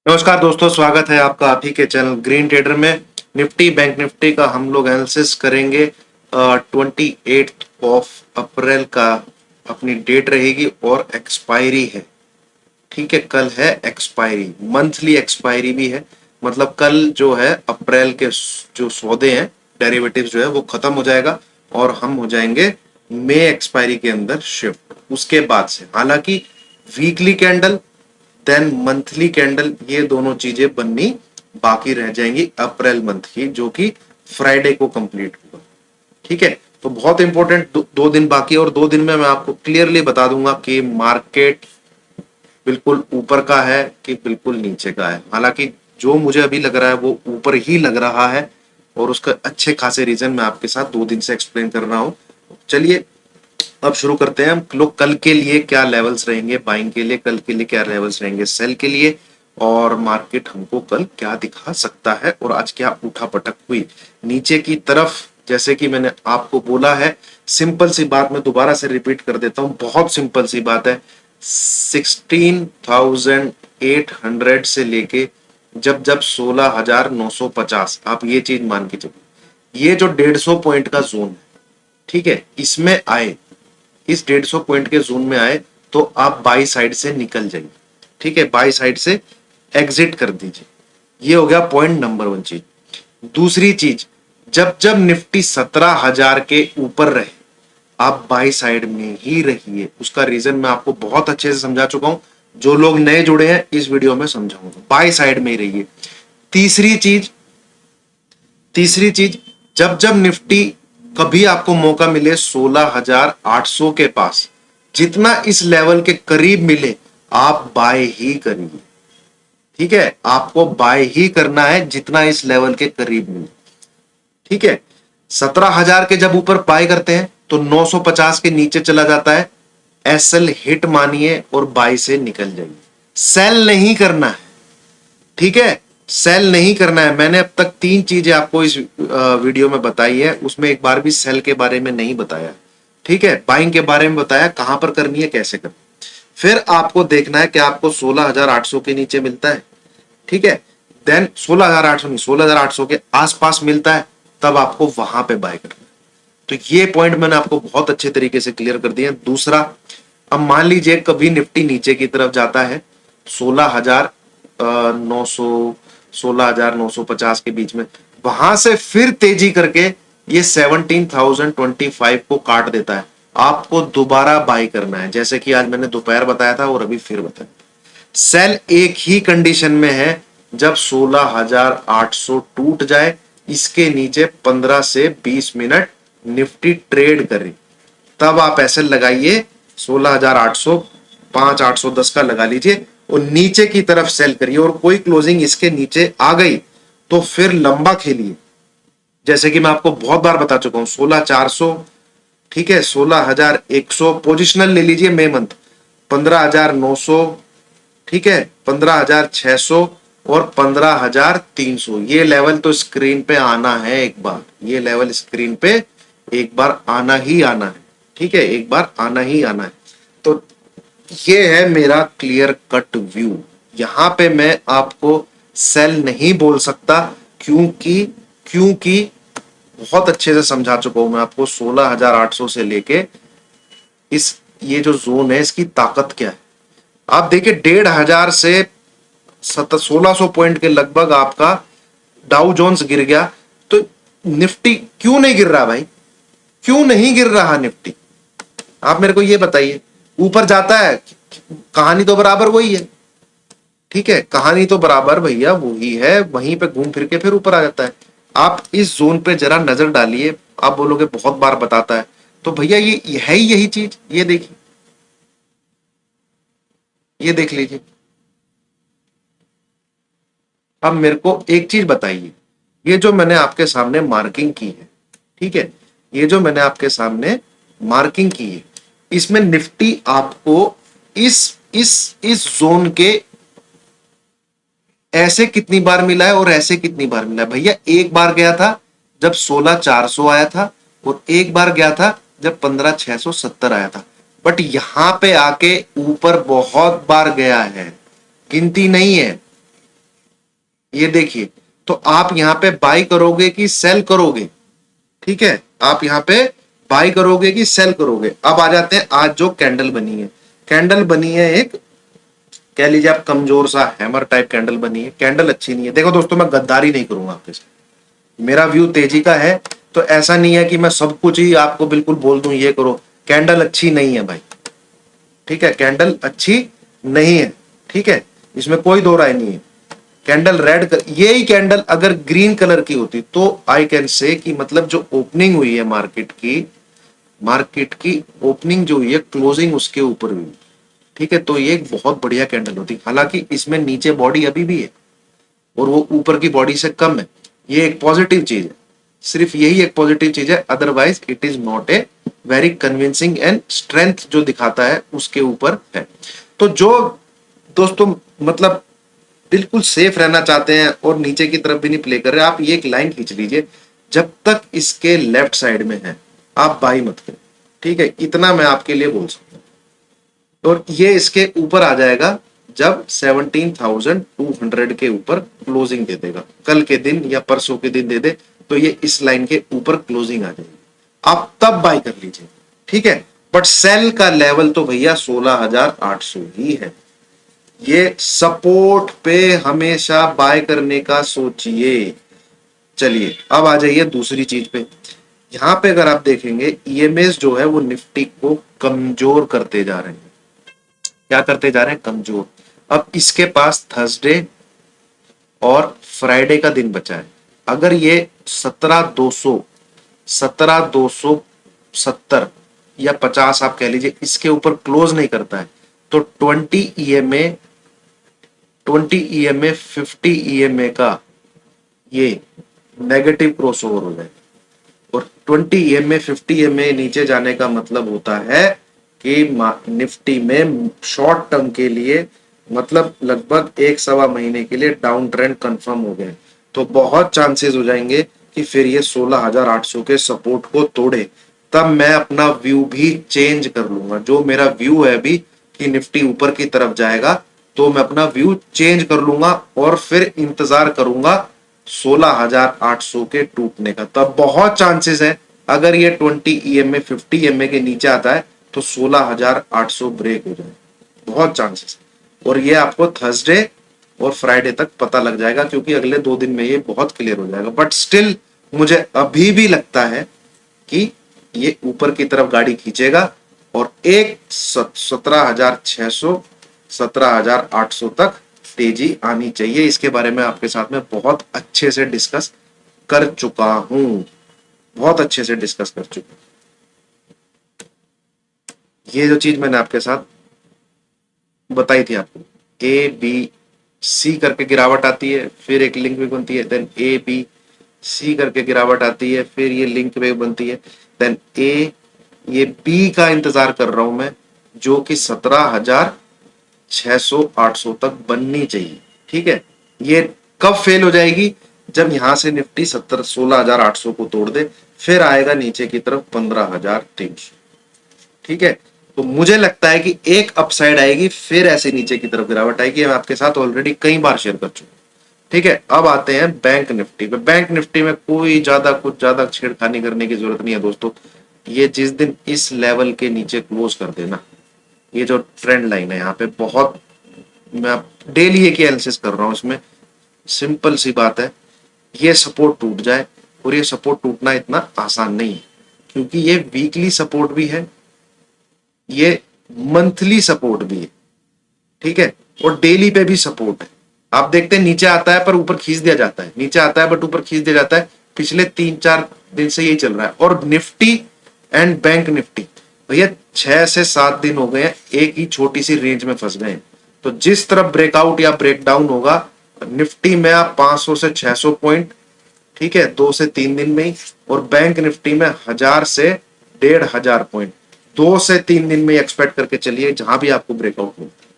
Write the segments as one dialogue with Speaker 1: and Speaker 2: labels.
Speaker 1: नमस्कार दोस्तों, स्वागत है आपका आप ही के चैनल ग्रीन ट्रेडर में। निफ्टी बैंक निफ्टी का हम लोग एनालिसिस करेंगे। 28 अप्रैल का अपनी डेट रहेगी और एक्सपायरी है। ठीक है, कल है एक्सपायरी, मंथली एक्सपायरी भी है। मतलब कल जो है अप्रैल के जो सौदे हैं, डेरिवेटिव्स जो है वो खत्म हो जाएगा और हम हो जाएंगे मई एक्सपायरी के अंदर शिफ्ट। उसके बाद से हालांकि weekly candle then monthly candle, ये दोनों चीजें बननी बाकी रह जाएंगी अप्रैल मंथ की, जो कि फ्राइडे को कंप्लीट होगा। ठीक है, तो बहुत इंपॉर्टेंट दो दिन बाकी है और 2 दिन में मैं आपको क्लियरली बता दूंगा कि मार्केट बिल्कुल ऊपर का है कि बिल्कुल नीचे का है। हालांकि जो मुझे अभी लग रहा है वो ऊपर ही लग रहा है और उसका अच्छे खासे रीजन मैं आपके साथ 2 दिन से एक्सप्लेन कर रहा हूं। चलिए अब शुरू करते हैं। हम लोग कल के लिए क्या लेवल्स रहेंगे बाइंग के लिए, कल के लिए क्या लेवल्स रहेंगे सेल के लिए, और मार्केट हमको कल क्या दिखा सकता है और आज क्या उठा पटक हुई नीचे की तरफ। जैसे कि मैंने आपको बोला है, सिंपल सी बात मैं दोबारा से रिपीट कर देता हूं, बहुत सिंपल सी बात है। 16,800 से लेके जब जब 16,950, आप ये चीज मान के चलिए, ये जो 150 पॉइंट का जोन है, ठीक है, इसमें आए, इस 150 पॉइंट के जोन में आए तो आप बाई साइड से निकल जाइए। ठीक है, बाई साइड से एग्जिट कर दीजिए। ये हो गया पॉइंट नंबर 1 चीज। दूसरी चीज, जब जब निफ्टी 17,000 के ऊपर रहे आप बाई साइड में ही रहिए। उसका रीजन मैं आपको बहुत अच्छे से समझा चुका हूं, जो लोग नए जुड़े हैं इस वीडियो में समझाऊंगा। बाई साइड में ही रहिए। तीसरी चीज, तीसरी चीज, जब जब निफ्टी कभी आपको मौका मिले 16,800 के पास, जितना इस लेवल के करीब मिले आप बाय ही करिए। ठीक है, आपको बाय ही करना है जितना इस लेवल के करीब मिले। ठीक है, 17,000 के जब ऊपर बाय करते हैं तो 950 के नीचे चला जाता है, एसएल हिट मानिए और बाय से निकल जाइए। सेल नहीं करना है। ठीक है, सेल नहीं करना है। मैंने अब तक 3 चीजें आपको इस वीडियो में बताई है, उसमें एक बार भी सेल के बारे में नहीं बताया। ठीक है, बाइंग के बारे में बताया, कहां पर करनी है, कैसे करनी है। फिर आपको देखना है कि आपको 16,800 के नीचे मिलता है। ठीक है, देन 16,800 नहीं, 16,800 के आसपास मिलता है, तब आपको वहां पे बाय करना है। तो ये पॉइंट मैंने आपको बहुत अच्छे तरीके से क्लियर कर दिया। दूसरा, अब मान लीजिए कभी निफ्टी नीचे की तरफ जाता है 16,900, 16,950 के बीच में, वहां से फिर तेजी करके ये 17,025 को काट देता है, आपको दोबारा बाय करना है। जैसे कि आज मैंने दोपहर बताया था और अभी फिर बताया। सेल एक ही कंडीशन में है, जब 16,800 टूट जाए, इसके नीचे 15 से 20 मिनट निफ्टी ट्रेड करे, तब आप ऐसे लगाइए 16,800, 5,810 का लगा लीजिए और नीचे की तरफ सेल करिए, और कोई क्लोजिंग इसके नीचे आ गई तो फिर लंबा खेलिए। जैसे कि मैं आपको बहुत बार बता चुका हूं, 16,400, ठीक है, 16,100 पोजिशनल ले लीजिए मे मंथ, 15,900, ठीक है, 15,600 और 15,300। ये लेवल तो स्क्रीन पे आना है एक बार, ये लेवल स्क्रीन पे एक बार आना ही आना है। ठीक है, एक बार आना ही आना है। तो ये है मेरा क्लियर कट व्यू। यहां पे मैं आपको सेल नहीं बोल सकता, क्योंकि क्योंकि बहुत अच्छे से समझा चुका हूं मैं आपको 16,800 से लेके इस, ये जो जोन है इसकी ताकत क्या है। आप देखिए 1,500 से 1600 पॉइंट के लगभग आपका डाउ जोन्स गिर गया, तो निफ्टी क्यों नहीं गिर रहा भाई? क्यों नहीं गिर रहा निफ्टी? आप मेरे को ये बताइए। ऊपर जाता है, कहानी तो बराबर वही है। ठीक है, कहानी तो बराबर भैया वही है, वहीं पे घूम फिर के फिर ऊपर आ जाता है। आप इस जोन पे जरा नजर डालिए। आप बोलोगे बहुत बार बताता है, तो भैया ये है ही यही चीज। ये देखिए, ये देख लीजिए। अब मेरे को एक चीज बताइए, ये जो मैंने आपके सामने मार्किंग की है, ठीक है, ये जो मैंने आपके सामने मार्किंग की है, इसमें निफ्टी आपको इस जोन के ऐसे कितनी बार मिला है और ऐसे कितनी बार मिला है? भैया एक बार गया था जब 16,400 आया था, और एक बार गया था जब 15,670 आया था। बट यहां पे आके ऊपर बहुत बार गया है, गिनती नहीं है। ये देखिए, तो आप यहाँ पे बाई करोगे कि सेल करोगे? ठीक है, आप यहाँ पे बाई करोगे कि सेल करोगे? अब आ जाते हैं आज जो कैंडल बनी है। कैंडल बनी है एक, कह लीजिए आप कमजोर सा हैमर टाइप कैंडल बनी है। कैंडल अच्छी नहीं है। देखो दोस्तों, मैं गद्दारी नहीं करूंगा आपके साथ, मेरा व्यू तेजी का है, तो ऐसा नहीं है कि मैं सब कुछ ही आपको बिल्कुल बोल दूं ये करो। कैंडल अच्छी नहीं है भाई, ठीक है, कैंडल अच्छी नहीं है, ठीक है, इसमें कोई दो राय नहीं है। कैंडल रेड यही कैंडल अगर ग्रीन कलर की होती तो आई कैन से कि मतलब जो ओपनिंग हुई है मार्केट की ओपनिंग जो हुई है, क्लोजिंग उसके ऊपर हुई, ठीक है, तो ये एक बहुत बढ़िया कैंडल होती। हालांकि इसमें नीचे बॉडी अभी भी है और वो ऊपर की बॉडी से कम है, ये एक पॉजिटिव चीज है, सिर्फ यही एक पॉजिटिव चीज है, otherwise it is not a very convincing and strength जो दिखाता है उसके ऊपर है। तो जो दोस्तों मतलब बिल्कुल सेफ रहना चाहते हैं और नीचे की तरफ भी नहीं प्ले कर रहे, आप ये एक लाइन खींच लीजिए, जब तक इसके लेफ्ट साइड में है आप बाई मत करें, ठीक है, इतना मैं आपके लिए बोल सकता हूं। और ये इसके ऊपर आ जाएगा जब 17,200 के ऊपर क्लोजिंग दे देगा, कल के दिन या परसों के दिन दे दे, तो ये इस लाइन के ऊपर क्लोजिंग आ जाएगी, आप तब बाई कर लीजिए, ठीक है। बट सेल का लेवल तो भैया 16,800 ही है। ये सपोर्ट पे हमेशा बाय करने का सोचिए। चलिए अब आ जाइए दूसरी चीज पे। यहां पे अगर आप देखेंगे ईएमएस जो है वो निफ्टी को कमजोर करते जा रहे हैं। क्या करते जा रहे हैं? कमजोर। अब इसके पास थर्सडे और फ्राइडे का दिन बचा है। अगर ये 17,270 या 50 आप कह लीजिए इसके ऊपर क्लोज नहीं करता है, तो 20 EMA 50 EMA का ये नेगेटिव क्रॉसओवर हो जाए। और 20 EMA 50 EMA नीचे जाने का मतलब होता है कि निफ्टी में शॉर्ट टर्म के लिए मतलब लगभग एक सवा महीने के लिए डाउन ट्रेंड कंफर्म हो गए, तो बहुत चांसेस हो जाएंगे कि फिर ये 16,800 के सपोर्ट को तोड़े। तब मैं अपना व्यू भी चेंज कर लूंगा। जो मेरा व्यू है अभी कि निफ्टी ऊपर की तरफ जाएगा, तो मैं अपना व्यू चेंज कर लूंगा और फिर इंतजार करूंगा 16,800 के टूटने का। तब बहुत चांसेस है अगर ये 20 EMA 50 EMA के नीचे आता है तो 16,800 ब्रेक हो जाए, बहुत चांसेस। और ये आपको थर्सडे और फ्राइडे तक पता लग जाएगा, क्योंकि अगले 2 दिन में ये बहुत क्लियर हो जाएगा। बट स्टिल मुझे अभी भी लगता है कि ये ऊपर की तरफ गाड़ी खींचेगा और एक 17,600 17,800 तक तेजी आनी चाहिए। इसके बारे में आपके साथ में बहुत अच्छे से डिस्कस कर चुका हूं, बहुत अच्छे से डिस्कस कर चुका हूं। ये जो चीज मैंने आपके साथ बताई थी आपको, ए बी सी करके गिरावट आती है, फिर एक लिंक वेव बनती है, देन ए बी सी करके गिरावट आती है, फिर ये लिंक वेव बनती है, देन ए, ये बी का इंतजार कर रहा हूं मैं, जो कि 17,600-800 तक बननी चाहिए, ठीक है। ये कब फेल हो जाएगी? जब यहां से निफ्टी 16,800 को तोड़ दे, फिर आएगा नीचे की तरफ 15,300, ठीक है। तो मुझे लगता है कि एक अपसाइड आएगी, फिर ऐसे नीचे की तरफ गिरावट आएगी। मैं आपके साथ ऑलरेडी कई बार शेयर कर चुका हूं, ठीक है। अब आते हैं बैंक निफ्टी पे। बैंक निफ्टी में कोई कुछ ज्यादा छेड़खानी करने की जरूरत नहीं है दोस्तों। ये जिस दिन इस लेवल के नीचे क्लोज कर देना, ये जो ट्रेंड लाइन है यहाँ पे, बहुत मैं डेली एक एनालिसिस कर रहा हूँ इसमें, सिंपल सी बात है, ये सपोर्ट टूट जाए। और ये सपोर्ट टूटना इतना आसान नहीं है, क्योंकि ये वीकली सपोर्ट भी है, ये मंथली सपोर्ट भी है, ठीक है, और डेली पे भी सपोर्ट है। आप देखते हैं नीचे आता है पर ऊपर खींच दिया जाता है, नीचे आता है बट ऊपर खींच दिया जाता है। पिछले 3-4 दिन से यही चल रहा है। और निफ्टी एंड बैंक निफ्टी भैया 6 से 7 दिन हो गए हैं एक ही छोटी सी रेंज में फंस गए हैं। तो जिस तरफ ब्रेकआउट या ब्रेकडाउन होगा, निफ्टी में आप 500 से 600 पॉइंट, ठीक है, 2 से 3 दिन में ही, और बैंक निफ्टी में 1000 से 1,500 पॉइंट 2 से 3 दिन में एक्सपेक्ट करके चलिए। जहां भी आपको ब्रेकआउट मिलता है,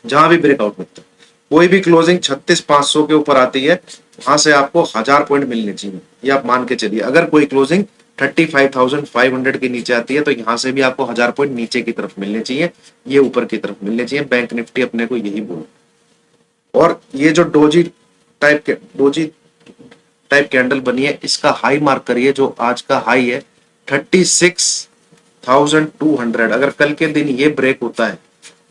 Speaker 1: जहां भी ब्रेकआउट मिलता है, कोई भी क्लोजिंग 36,500 के ऊपर आती है, वहां से आपको 1000 पॉइंट मिलने चाहिए, ये आप मान के चलिए। अगर कोई क्लोजिंग 35,500 के नीचे आती है, तो यहां से भी आपको 1000 पॉइंट नीचे की तरफ मिलने चाहिए, ये ऊपर की तरफ मिलने चाहिए। बैंक निफ्टी अपने को यही बोल। और ये जो डोजी टाइप के डोजी टाइप कैंडल बनी है, इसका हाई मार्क करिए, जो आज का हाई है 36,200। अगर कल के दिन ये ब्रेक होता है,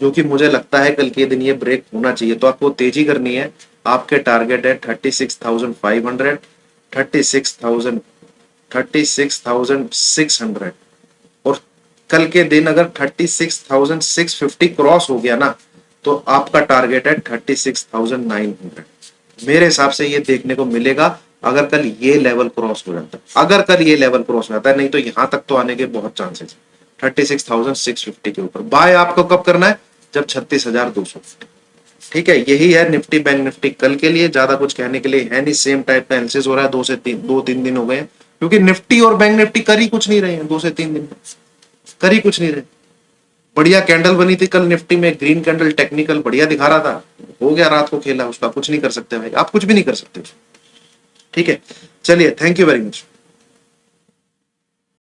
Speaker 1: जो कि मुझे लगता है कल के दिन ये ब्रेक होना चाहिए, तो आपको तेजी करनी है। आपके टारगेट है 36,500, 36,000, 36,600। और कल के दिन अगर 36,650 क्रॉस हो गया ना, तो आपका टारगेट है 36,900। मेरे हिसाब से ये देखने को मिलेगा, अगर कल ये लेवल क्रॉस हो जाता है, अगर कल ये लेवल क्रॉस हो जाता है, नहीं तो यहां तक तो आने के बहुत चांसेस है 36,650 के ऊपर। बाय आपको कब करना है? जब 36,200। ठीक है, यही है निफ्टी बैंक निफ्टी कल के लिए। ज्यादा कुछ कहने के लिए है नहीं, सेम टाइप का एनालिसिस हो रहा है। 2 से 3 दिन हो गए हैं, क्योंकि निफ्टी और बैंक निफ्टी कर ही कुछ नहीं रहे हैं 2 से 3 दिन में, कर ही कुछ नहीं रहे। बढ़िया कैंडल बनी थी कल निफ्टी में, ग्रीन कैंडल टेक्निकल बढ़िया दिखा रहा था, हो गया रात को खेला, उसका कुछ नहीं कर सकते भाई, आप कुछ भी नहीं कर सकते। ठीक है, चलिए, थैंक यू वेरी मच।